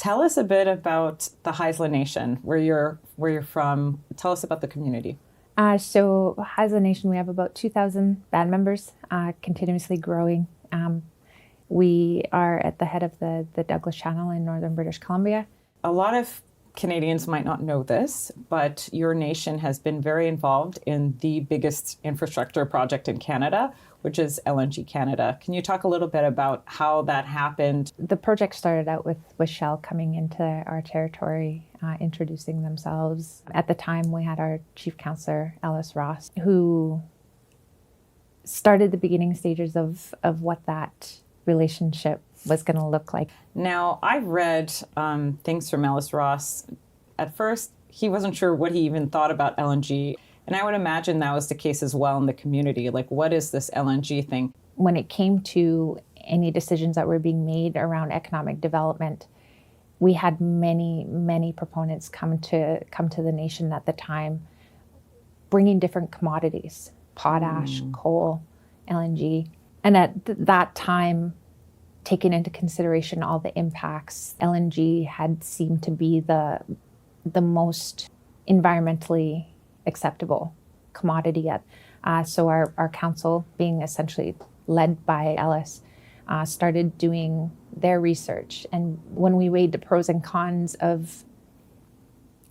Tell us a bit about the Haisla Nation, where you're from. Tell us about the community. So Haisla Nation, we have about 2,000 band members, continuously growing. We are at the head of the Douglas Channel in northern British Columbia. A lot of Canadians might not know this, but your nation has been very involved in the biggest infrastructure project in Canada, which is LNG Canada. Can you talk a little bit about how that happened? The project started out with Shell coming into our territory, introducing themselves. At the time, we had our chief councilor, Alice Ross, who started the beginning stages of what that relationship was going to look like. Now, I've read things from Alice Ross. At first, he wasn't sure what he even thought about LNG. And I would imagine that was the case as well in the community. Like, what is this LNG thing? When it came to any decisions that were being made around economic development, we had many proponents come to the nation at the time, bringing different commodities, potash, coal, LNG. And at that time, taking into consideration all the impacts, LNG had seemed to be the most environmentally acceptable commodity. So our council, being essentially led by Ellis, started doing their research. And when we weighed the pros and cons of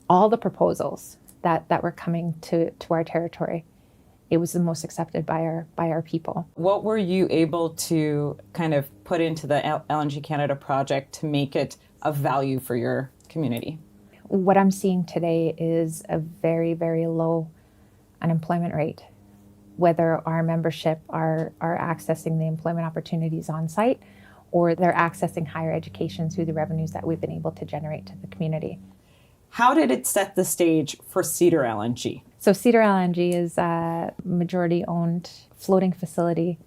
all the proposals that were coming to our territory, it was the most accepted by our people. What were you able to kind of put into the LNG Canada project to make it of value for your community? What I'm seeing today is a very, very low unemployment rate. Whether our membership are accessing the employment opportunities on site, or they're accessing higher education through the revenues that we've been able to generate to the community. How did it set the stage for Cedar LNG? So Cedar LNG is a majority-owned floating facility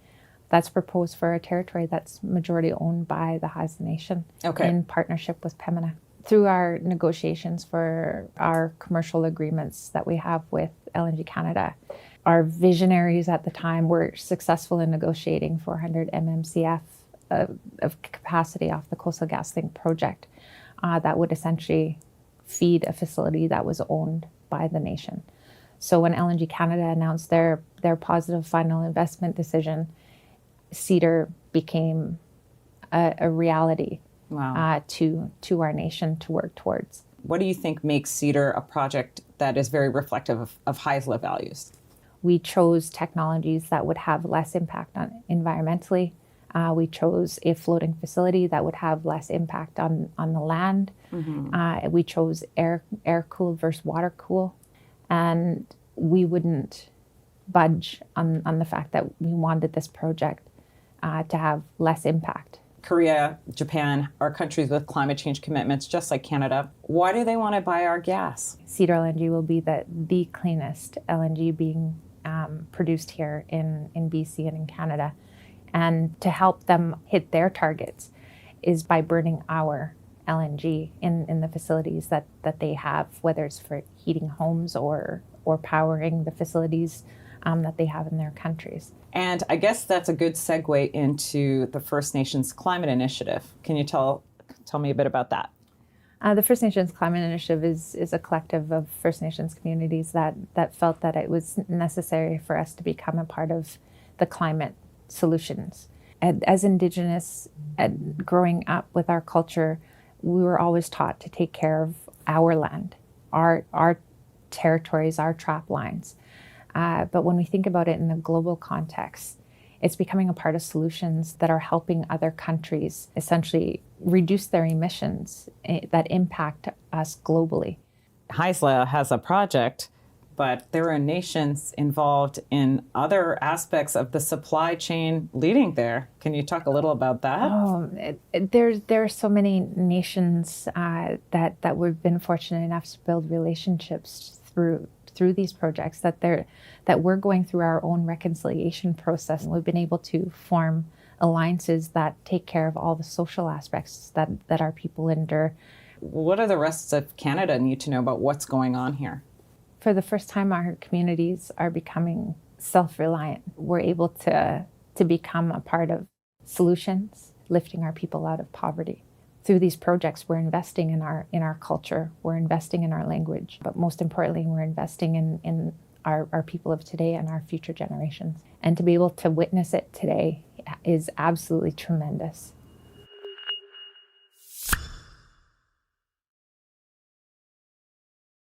that's proposed for a territory that's majority owned by the Haisla Nation in partnership with Pembina. Through our negotiations for our commercial agreements that we have with LNG Canada, our visionaries at the time were successful in negotiating 400 MMCF of capacity off the Coastal GasLink project that would essentially feed a facility that was owned by the nation. So when LNG Canada announced their positive final investment decision, Cedar became a reality to our nation to work towards. What do you think makes Cedar a project that is very reflective of Haisla values? We chose technologies that would have less impact on environmentally. We chose a floating facility that would have less impact on the land. We chose air-cooled versus water-cooled. And we wouldn't budge on the fact that we wanted this project to have less impact. Korea, Japan are countries with climate change commitments, just like Canada. Why do they want to buy our gas? Cedar LNG will be the cleanest LNG being produced here in BC and in Canada. And to help them hit their targets is by burning our LNG in the facilities that they have, whether it's for heating homes or powering the facilities that they have in their countries. And I guess that's a good segue into the First Nations Climate Initiative. Can you tell me a bit about that? The First Nations Climate Initiative is a collective of First Nations communities that felt that it was necessary for us to become a part of the climate solutions. As Indigenous, growing up with our culture, we were always taught to take care of our land, our territories, our trap lines. But when we think about it in a global context, it's becoming a part of solutions that are helping other countries essentially reduce their emissions that impact us globally. Haisla has a project, but there are nations involved in other aspects of the supply chain leading there. Can you talk a little about that? There are so many nations that we've been fortunate enough to build relationships through these projects that we're going through our own reconciliation process. And we've been able to form alliances that take care of all the social aspects that our people endure. What do the rest of Canada need to know about what's going on here? For the first time, our communities are becoming self-reliant. We're able to become a part of solutions, lifting our people out of poverty. through these projects, we're investing in our culture, we're investing in our language, but most importantly, we're investing in our people of today and our future generations. And to be able to witness it today is absolutely tremendous.